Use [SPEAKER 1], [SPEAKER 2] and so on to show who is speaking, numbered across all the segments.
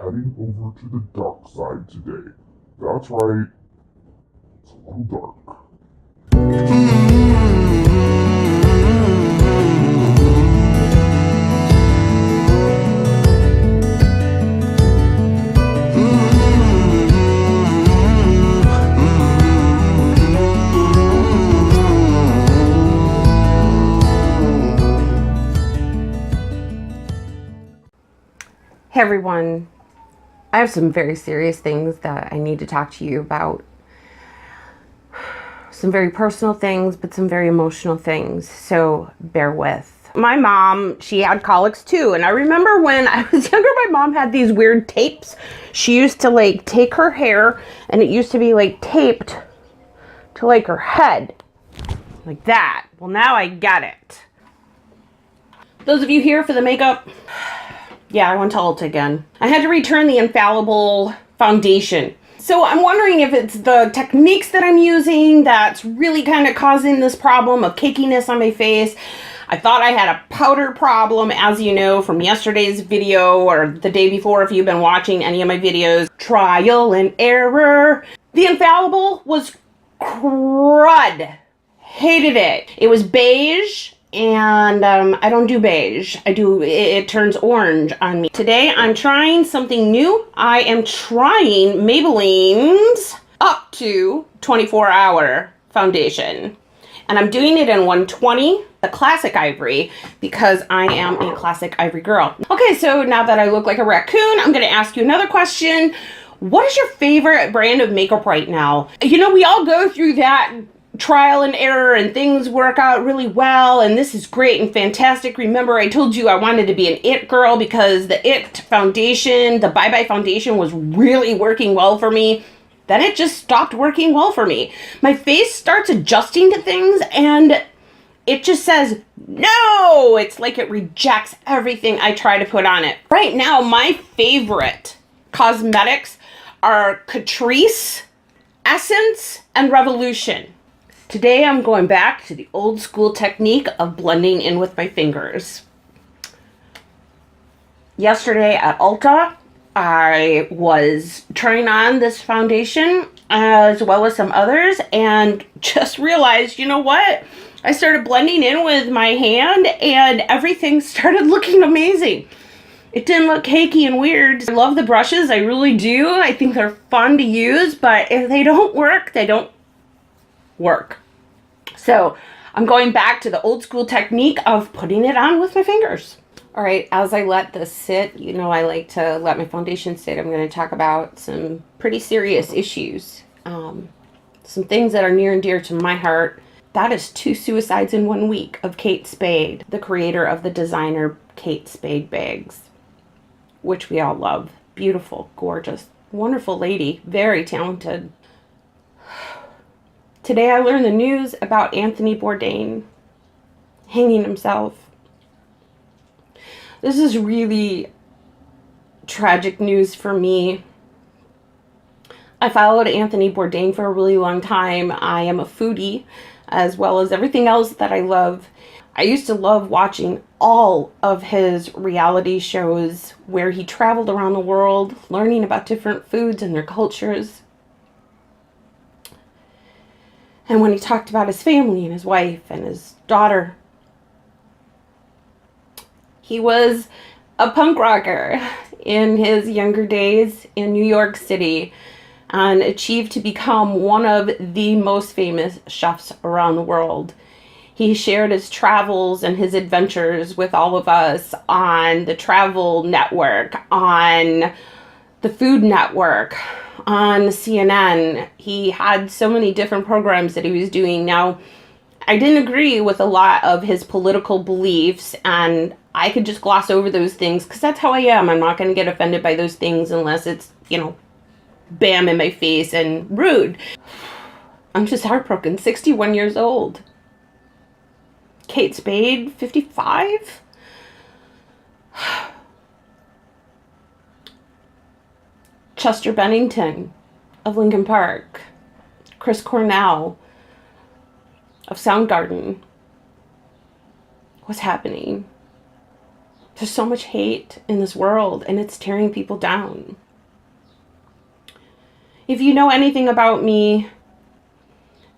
[SPEAKER 1] heading over to the dark side today. That's right, it's a little dark.
[SPEAKER 2] Hey everyone, I have some very serious things that I need to talk to you about. Some very personal things, but some very emotional things, so bear with. My mom, she had colics too, and I remember when I was younger, my mom had these weird tapes. She used to like take her hair, and it used to be like taped to like her head, like that. Well, now I get it. Those of you here for the makeup, yeah, I went to Ulta again. I had to return the infallible foundation. So I'm wondering if it's the techniques that I'm using that's really kind of causing this problem of cakiness on my face. I thought I had a powder problem, as you know from yesterday's video or the day before if you've been watching any of my videos. Trial and error. The infallible was crud. Hated it. It was beige. And I don't do beige. It turns orange on me. Today I'm trying something new. I am trying Maybelline's up to 24-hour foundation. And I'm doing it in 120, the classic ivory, because I am a classic ivory girl. Okay, so now that I look like a raccoon, I'm gonna ask you another question. What is your favorite brand of makeup right now? You know, we all go through that trial and error and things work out really well and this is great and fantastic. Remember I told you I wanted to be an it girl because the it foundation, the Bye Bye foundation was really working well for me. Then it just stopped working well for me. My face starts adjusting to things and it just says no. It's like it rejects everything I try to put on it. Right now my favorite cosmetics are Catrice, Essence, and Revolution. Today I'm going back to the old school technique of blending in with my fingers. Yesterday at Ulta, I was trying on this foundation as well as some others and just realized, you know what? I started blending in with my hand and everything started looking amazing. It didn't look cakey and weird. I love the brushes, I really do. I think they're fun to use, but if they don't work, they don't work. So I'm going back to the old school technique of putting it on with my fingers. All right, as I let this sit, you know I like to let my foundation sit. I'm going to talk about some pretty serious issues. Some things that are near and dear to my heart. That is 2 suicides in 1 week of Kate Spade, the creator of the designer Kate Spade bags, which we all love. Beautiful, gorgeous, wonderful lady, very talented. Today I learned the news about Anthony Bourdain hanging himself. This is really tragic news for me. I followed Anthony Bourdain for a really long time. I am a foodie as well as everything else that I love. I used to love watching all of his reality shows where he traveled around the world, learning about different foods and their cultures. And when he talked about his family and his wife and his daughter, he was a punk rocker in his younger days in New York City and achieved to become one of the most famous chefs around the world. He shared his travels and his adventures with all of us on the Travel Network, on the Food Network, on CNN. He had so many different programs that he was doing. Now, I didn't agree with a lot of his political beliefs, and I could just gloss over those things because that's how I am. I'm not going to get offended by those things unless it's, you know, bam in my face and rude. I'm just heartbroken. 61 years old. Kate Spade, 55? Chester Bennington of Linkin Park, Chris Cornell of Soundgarden. What's happening? There's so much hate in this world, and it's tearing people down. If you know anything about me,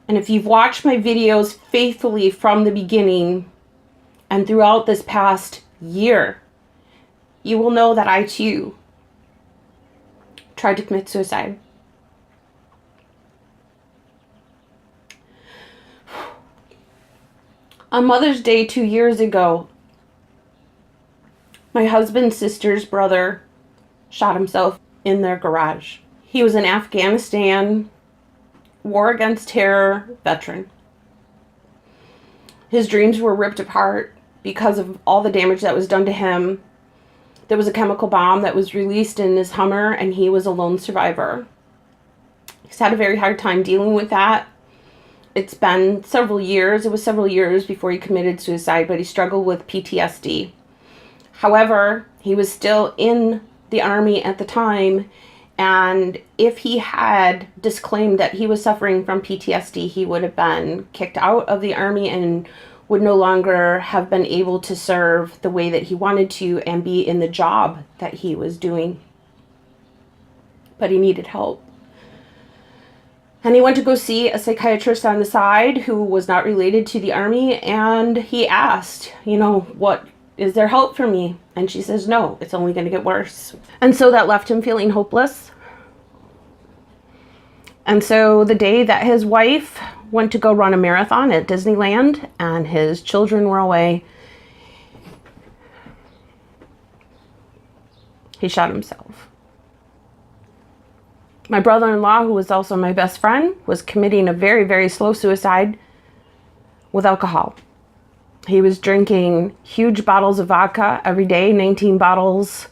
[SPEAKER 2] and if you've watched my videos faithfully from the beginning and throughout this past year, you will know that I too tried to commit suicide. On Mother's Day 2 years ago, my husband's sister's brother shot himself in their garage. He was an Afghanistan war against terror veteran. His dreams were ripped apart because of all the damage that was done to him. There was a chemical bomb that was released in his Hummer, and he was a lone survivor. He's had a very hard time dealing with that. It's been several years. It was several years before he committed suicide, but he struggled with PTSD. However, he was still in the Army at the time, and if he had disclaimed that he was suffering from PTSD, he would have been kicked out of the Army and would no longer have been able to serve the way that he wanted to and be in the job that he was doing. But he needed help. And he went to go see a psychiatrist on the side who was not related to the Army, and he asked, what is there help for me? And she says, no, it's only going to get worse. And so that left him feeling hopeless. And so the day that his wife went to go run a marathon at Disneyland and his children were away, he shot himself. My brother-in-law, who was also my best friend, was committing a very, very slow suicide with alcohol. He was drinking huge bottles of vodka every day, 19 bottles,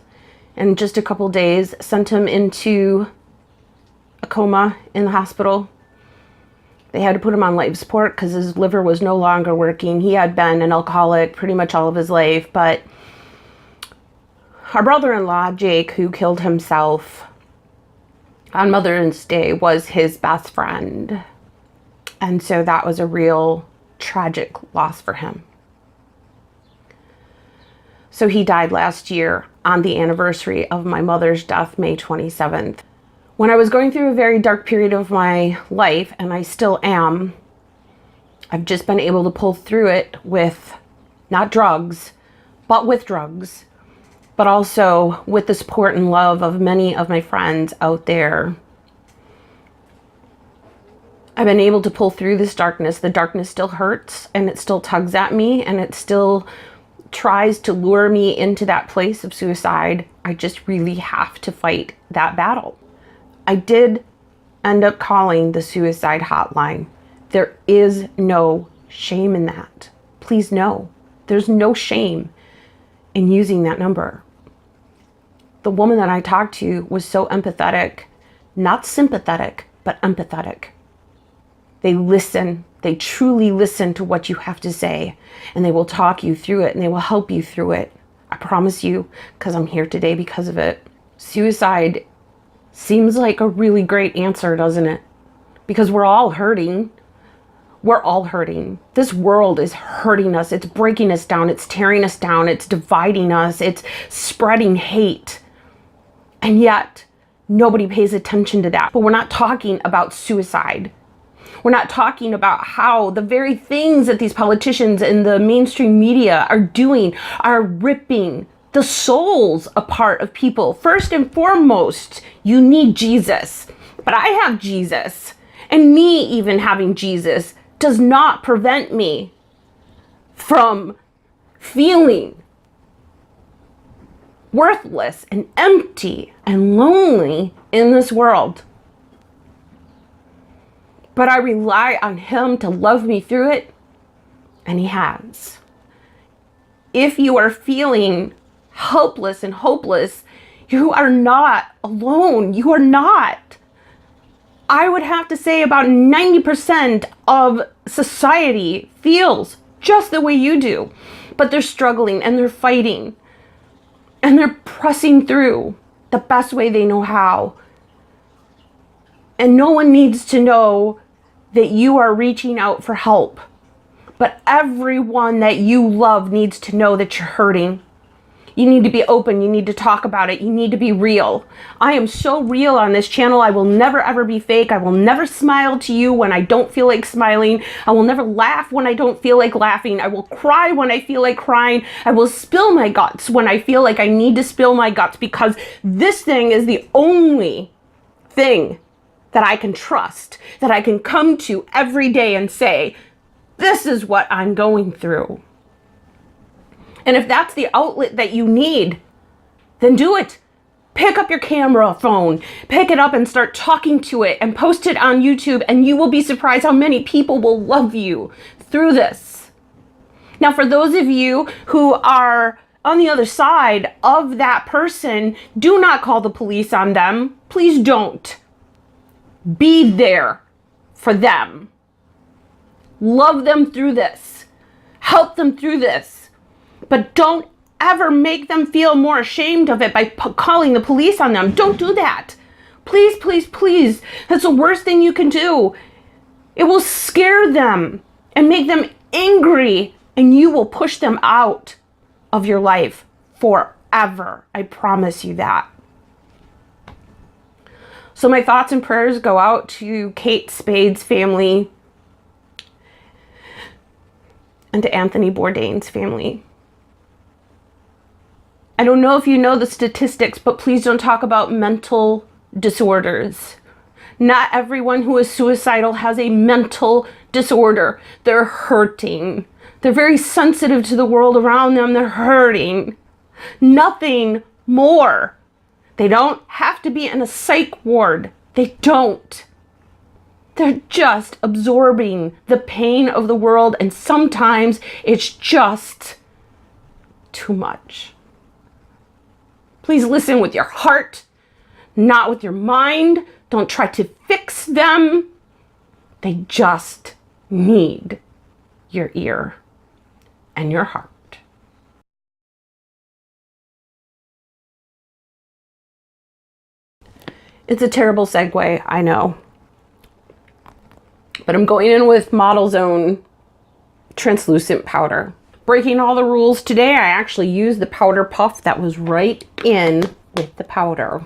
[SPEAKER 2] in just a couple days, sent him into a coma in the hospital. They had to put him on life support because his liver was no longer working. He had been an alcoholic pretty much all of his life, but our brother-in-law, Jake, who killed himself on Mother's Day, was his best friend. And so that was a real tragic loss for him. So he died last year on the anniversary of my mother's death, May 27th. When I was going through a very dark period of my life, and I still am, I've just been able to pull through it with not drugs, but with drugs, but also with the support and love of many of my friends out there. I've been able to pull through this darkness. The darkness still hurts, and it still tugs at me, and it still tries to lure me into that place of suicide. I just really have to fight that battle. I did end up calling the suicide hotline. There is no shame in that. Please know, there's no shame in using that number. The woman that I talked to was so empathetic, not sympathetic, but empathetic. They listen. They truly listen to what you have to say, and they will talk you through it, and they will help you through it. I promise you, because I'm here today because of it. Suicide seems like a really great answer, doesn't it? Because we're all hurting. We're all hurting. This world is hurting us. It's breaking us down. It's tearing us down. It's dividing us. It's spreading hate. And yet, nobody pays attention to that. But we're not talking about suicide. We're not talking about how the very things that these politicians and the mainstream media are doing are ripping the souls apart of people. First and foremost, you need Jesus. But I have Jesus. And me even having Jesus does not prevent me from feeling worthless and empty and lonely in this world. But I rely on him to love me through it, and he has. If you are feeling helpless and hopeless, you are not alone. You are not. I would have to say about 90% of society feels just the way you do, but they're struggling and they're fighting and they're pressing through the best way they know how. And no one needs to know that you are reaching out for help. But everyone that you love needs to know that you're hurting. You need to be open. You need to talk about it. You need to be real. I am so real on this channel. I will never ever be fake. I will never smile to you when I don't feel like smiling. I will never laugh when I don't feel like laughing. I will cry when I feel like crying. I will spill my guts when I feel like I need to spill my guts, because this thing is the only thing that I can trust, that I can come to every day and say, this is what I'm going through. And if that's the outlet that you need, then do it. Pick up your camera phone, pick it up and start talking to it and post it on YouTube, and you will be surprised how many people will love you through this. Now, for those of you who are on the other side of that person, do not call the police on them. Please don't. Be there for them. Love them through this. Help them through this. But don't ever make them feel more ashamed of it by calling the police on them. Don't do that. Please, please, please. That's the worst thing you can do. It will scare them and make them angry, and you will push them out of your life forever. I promise you that. So my thoughts and prayers go out to Kate Spade's family and to Anthony Bourdain's family. I don't know if you know the statistics, but please don't talk about mental disorders. Not everyone who is suicidal has a mental disorder. They're hurting. They're very sensitive to the world around them. They're hurting. Nothing more. They don't have to be in a psych ward. They don't. They're just absorbing the pain of the world, and sometimes it's just too much. Please listen with your heart, not with your mind. Don't try to fix them. They just need your ear and your heart. It's a terrible segue, I know. But I'm going in with Model Zone translucent powder. Breaking all the rules today, I actually used the powder puff that was right in with the powder.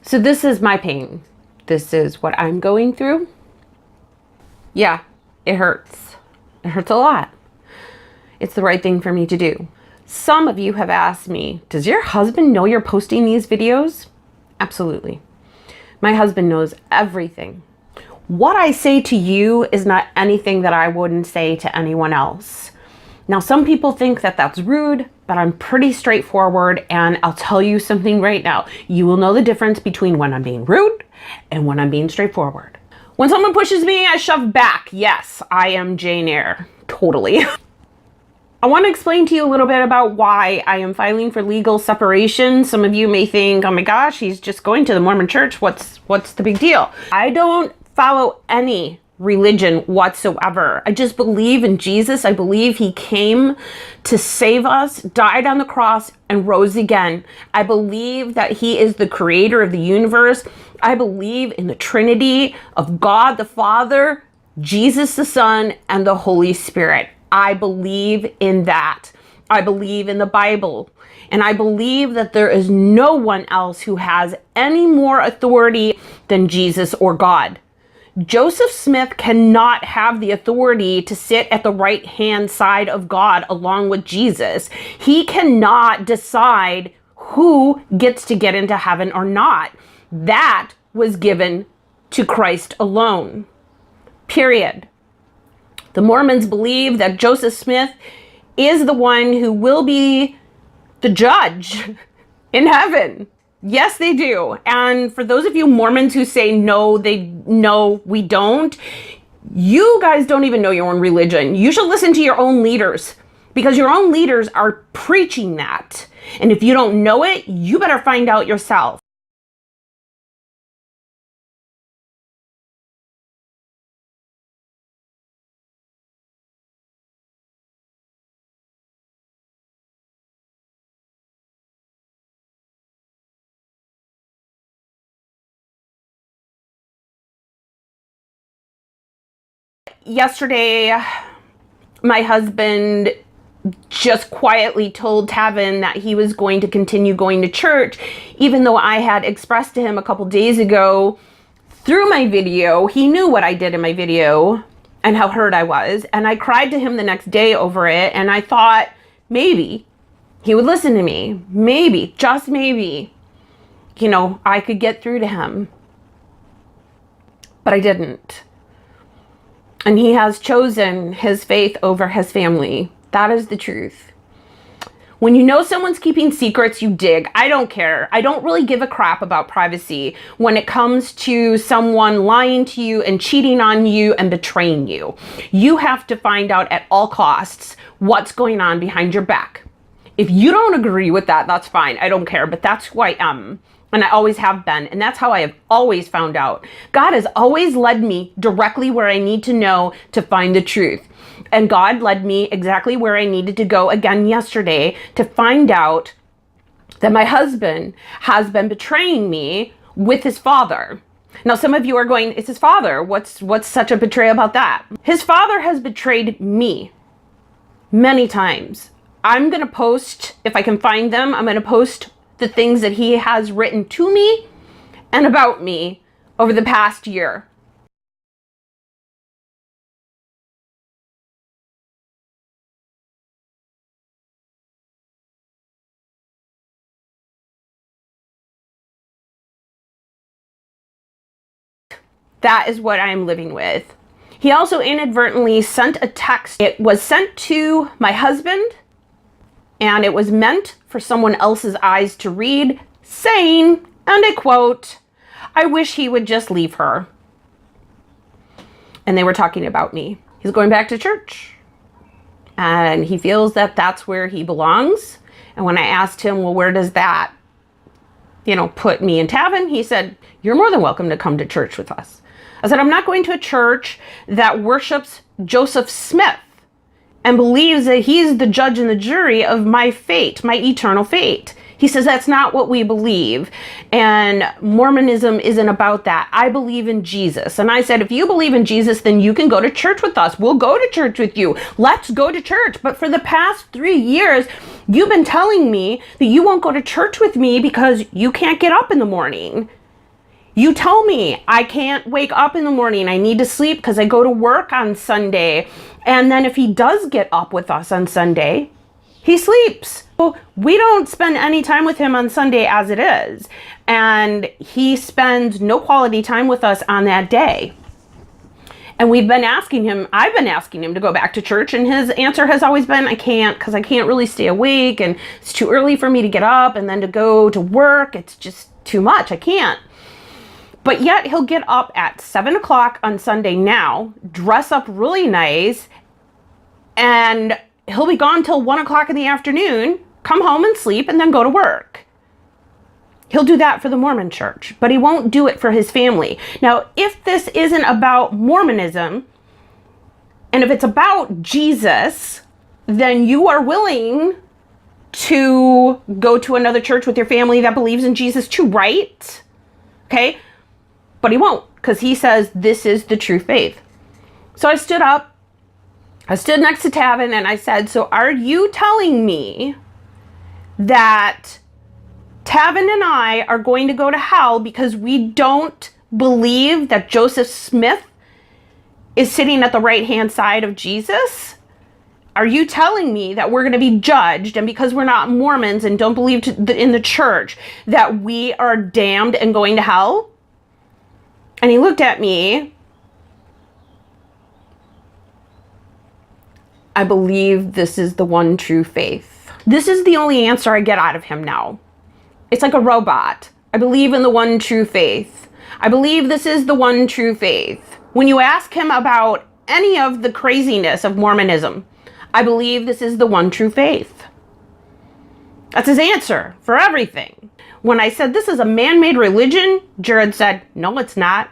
[SPEAKER 2] So this is my pain. This is what I'm going through. Yeah, it hurts. It hurts a lot. It's the right thing for me to do. Some of you have asked me, does your husband know you're posting these videos? Absolutely. My husband knows everything. What I say to you is not anything that I wouldn't say to anyone else. Now, some people think that that's rude, but I'm pretty straightforward, and I'll tell you something right now. You will know the difference between when I'm being rude and when I'm being straightforward. When someone pushes me, I shove back. Yes, I am Jane Eyre. Totally. I want to explain to you a little bit about why I am filing for legal separation. Some of you may think, oh my gosh, he's just going to the Mormon church. What's the big deal? I don't follow any religion whatsoever. I just believe in Jesus. I believe he came to save us, died on the cross, and rose again. I believe that he is the creator of the universe. I believe in the Trinity of God the Father, Jesus the Son, and the Holy Spirit. I believe in that. I believe in the Bible. And I believe that there is no one else who has any more authority than Jesus or God. Joseph Smith cannot have the authority to sit at the right-hand side of God along with Jesus. He cannot decide who gets to get into heaven or not. That was given to Christ alone. Period. The Mormons believe that Joseph Smith is the one who will be the judge in heaven. Yes, they do. And for those of you Mormons who say no, we don't, you guys don't even know your own religion. You should listen to your own leaders, because your own leaders are preaching that. And if you don't know it, you better find out yourself. Yesterday, my husband just quietly told Tavin that he was going to continue going to church, even though I had expressed to him a couple days ago through my video. He knew what I did in my video and how hurt I was. And I cried to him the next day over it. And I thought maybe he would listen to me. Maybe, just maybe, you know, I could get through to him. But I didn't. And he has chosen his faith over his family. That is the truth. When you know someone's keeping secrets, you dig. I don't care. I don't really give a crap about privacy when it comes to someone lying to you and cheating on you and betraying you. You have to find out at all costs what's going on behind your back. If you don't agree with that, that's fine. I don't care, but that's who I am. And I always have been. And that's how I have always found out. God has always led me directly where I need to know to find the truth. And God led me exactly where I needed to go again yesterday to find out that my husband has been betraying me with his father. Now, some of you are going, it's his father. What's such a betrayal about that? His father has betrayed me many times. I'm going to post, if I can find them, I'm going to post the things that he has written to me and about me over the past year. That is what I am living with. He also inadvertently sent a text. It was sent to my husband, and it was meant for someone else's eyes to read, saying, and I quote, "I wish he would just leave her." And they were talking about me. He's going back to church, and he feels that that's where he belongs. And when I asked him, well, where does that, put me and Tavin? He said, "You're more than welcome to come to church with us." I said, "I'm not going to a church that worships Joseph Smith and believes that he's the judge and the jury of my fate, my eternal fate." He says, "That's not what we believe. And Mormonism isn't about that. I believe in Jesus." And I said, "If you believe in Jesus, then you can go to church with us. We'll go to church with you. Let's go to church. But for the past 3 years, you've been telling me that you won't go to church with me because you can't get up in the morning. You tell me I can't wake up in the morning. I need to sleep because I go to work on Sunday. And then if he does get up with us on Sunday, he sleeps." Well, we don't spend any time with him on Sunday as it is. And he spends no quality time with us on that day. And I've been asking him to go back to church. And his answer has always been, "I can't, because I can't really stay awake. And it's too early for me to get up and then to go to work. It's just too much. I can't." But yet he'll get up at 7 o'clock on Sunday now, dress up really nice, and he'll be gone till 1 o'clock in the afternoon, come home and sleep, and then go to work. He'll do that for the Mormon church, but he won't do it for his family. Now, if this isn't about Mormonism, and if it's about Jesus, then you are willing to go to another church with your family that believes in Jesus too, right? Okay? But he won't, because he says this is the true faith. So I stood up. I stood next to Tavin and I said, "So are you telling me that Tavin and I are going to go to hell because we don't believe that Joseph Smith is sitting at the right-hand side of Jesus? Are you telling me that we're going to be judged, and because we're not Mormons and don't believe in the church, that we are damned and going to hell?" And he looked at me. "I believe this is the one true faith." This is the only answer I get out of him now. It's like a robot. "I believe in the one true faith. I believe this is the one true faith." When you ask him about any of the craziness of Mormonism, "I believe this is the one true faith." That's his answer for everything. When I said this is a man-made religion, Jared said, "No, it's not.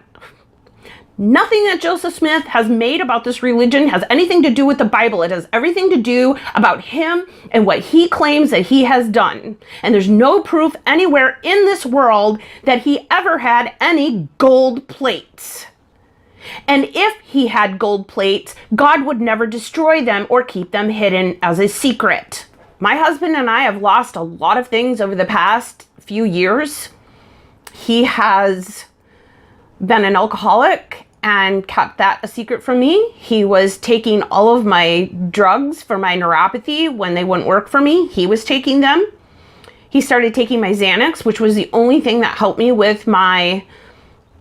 [SPEAKER 2] Nothing that Joseph Smith has made about this religion has anything to do with the Bible. It has everything to do about him and what he claims that he has done. And there's no proof anywhere in this world that he ever had any gold plates. And if he had gold plates, God would never destroy them or keep them hidden as a secret. My husband and I have lost a lot of things over the past few years. He has been an alcoholic and kept that a secret from me. He was taking all of my drugs for my neuropathy when they wouldn't work for me. He was taking them. He started taking my Xanax, which was the only thing that helped me with my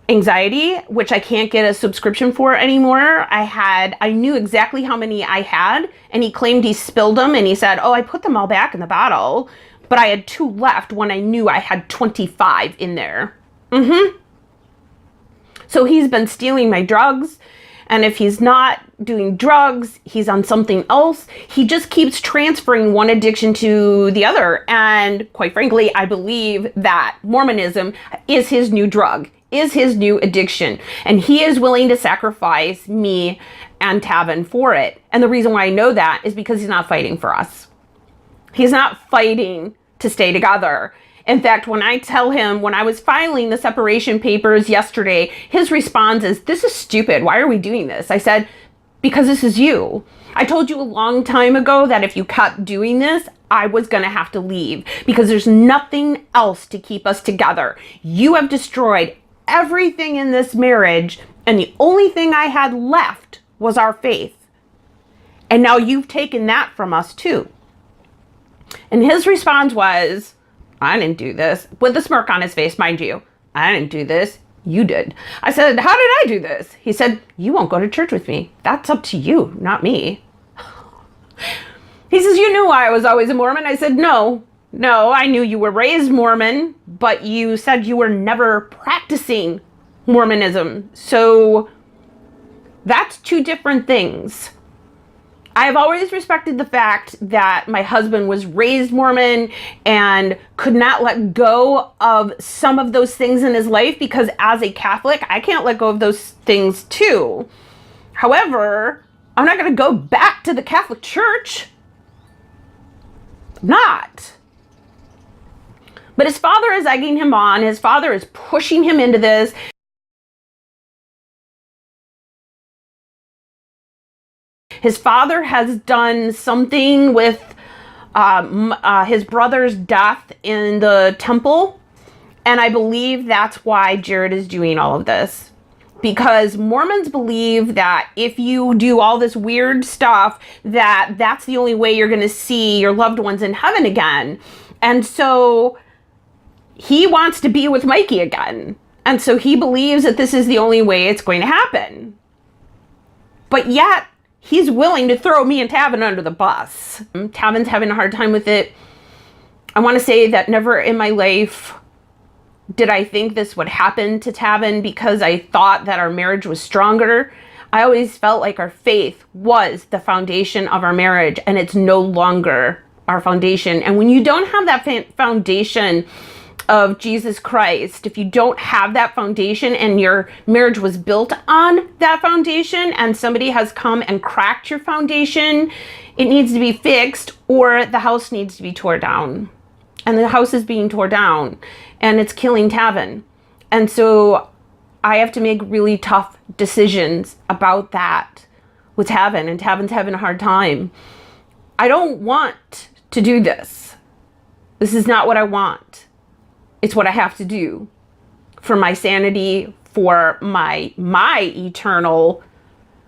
[SPEAKER 2] anxiety, which I can't get a subscription for anymore. I knew exactly how many I had, and he claimed he spilled them, and he said, oh, I put them all back in the bottle, but I had 2 left when I knew I had 25 in there. So he's been stealing my drugs, and if he's not doing drugs, he's on something else. He just keeps transferring one addiction to the other, and quite frankly, I believe that Mormonism is his new drug, is his new addiction, and he is willing to sacrifice me and Tavin for it. And the reason why I know that is because he's not fighting for us. He's not fighting to stay together. In fact, when I tell him, when I was filing the separation papers yesterday, his response is, this is stupid. Why are we doing this? I said, because this is you. I told you a long time ago that if you kept doing this, I was going to have to leave because there's nothing else to keep us together. You have destroyed everything in this marriage, and the only thing I had left was our faith. And now you've taken that from us too. And his response was, I didn't do this, with a smirk on his face, mind you. I didn't do this. You did. I said, how did I do this? He said, you won't go to church with me. That's up to you, not me. He says, you knew I was always a Mormon. I said, no, I knew you were raised Mormon, but you said you were never practicing Mormonism. So that's 2 different things. I've always respected the fact that my husband was raised Mormon and could not let go of some of those things in his life, because as a Catholic, I can't let go of those things too. However, I'm not going to go back to the Catholic Church. Not. But his father is egging him on. His father is pushing him into this. His father has done something with his brother's death in the temple. And I believe that's why Jared is doing all of this. Because Mormons believe that if you do all this weird stuff, that's the only way you're going to see your loved ones in heaven again. And so he wants to be with Mikey again. And so he believes that this is the only way it's going to happen. But yet, he's willing to throw me and Tavin under the bus. Tavin's having a hard time with it. I want to say that never in my life did I think this would happen to Tavin because I thought that our marriage was stronger. I always felt like our faith was the foundation of our marriage, and it's no longer our foundation. And when you don't have that foundation of Jesus Christ, if you don't have that foundation and your marriage was built on that foundation and somebody has come and cracked your foundation, it needs to be fixed, or the house needs to be torn down. And the house is being torn down and it's killing Tavin. And so I have to make really tough decisions about that with Tavin, and Tavin's having a hard time. I don't want to do this. This is not what I want. It's what I have to do for my sanity, for my eternal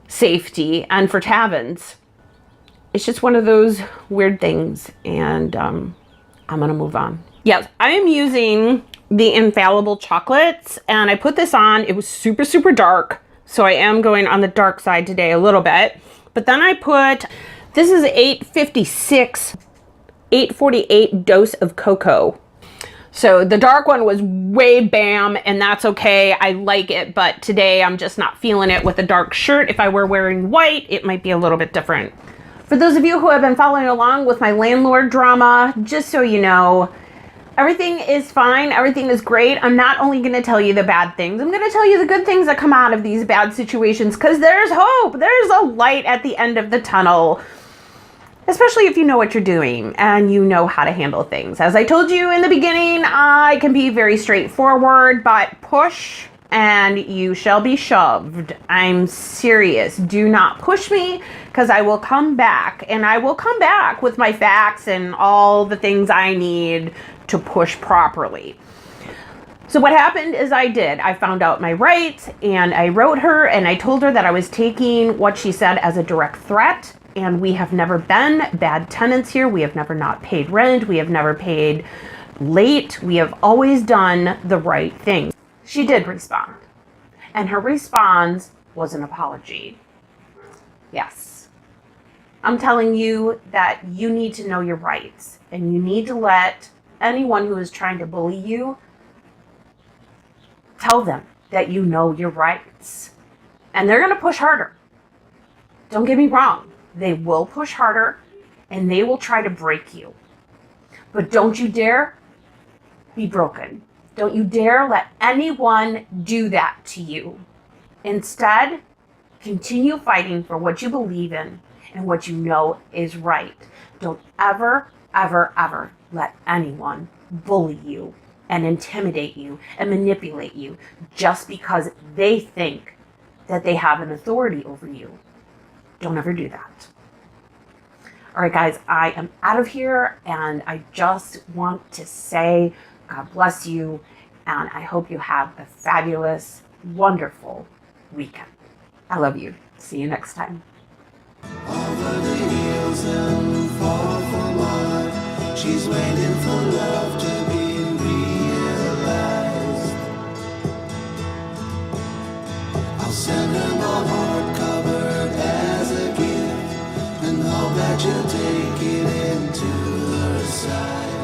[SPEAKER 2] safety, and for Tavin's. It's just one of those weird things, and I'm gonna move on. Yes, I am using the Infallible chocolates, and I put this on. It was super, super dark, so I am going on the dark side today a little bit. But then I put, this is 848 dose of cocoa. So the dark one was way bam, and that's okay. I like it, but today I'm just not feeling it with a dark shirt. If I were wearing white, it might be a little bit different. For those of you who have been following along with my landlord drama, just so you know, everything is fine. Everything is great. I'm not only going to tell you the bad things, I'm going to tell you the good things that come out of these bad situations, because there's hope. There's a light at the end of the tunnel. Especially if you know what you're doing and you know how to handle things. As I told you in the beginning, I can be very straightforward, but push and you shall be shoved. I'm serious. Do not push me, because I will come back, and I will come back with my facts and all the things I need to push properly. So what happened is I found out my rights, and I wrote her and I told her that I was taking what she said as a direct threat, and we have never been bad tenants here. We have never not paid rent. We have never paid late. We have always done the right thing. She did respond, and her response was an apology. Yes. I'm telling you that you need to know your rights, and you need to let anyone who is trying to bully you tell them that you know your rights. And they're going to push harder. Don't get me wrong. They will push harder, and they will try to break you. But don't you dare be broken. Don't you dare let anyone do that to you. Instead, continue fighting for what you believe in and what you know is right. Don't ever, ever, ever let anyone bully you and intimidate you and manipulate you just because they think that they have an authority over you. Don't ever do that. All right, guys, I am out of here, and I just want to say God bless you, and I hope you have a fabulous, wonderful weekend. I love you. See you next time.
[SPEAKER 3] Over the hills and far from mine, she's waiting for love to be realized. I'll send her my heart covered as a gift, and hope that you'll take it into her side.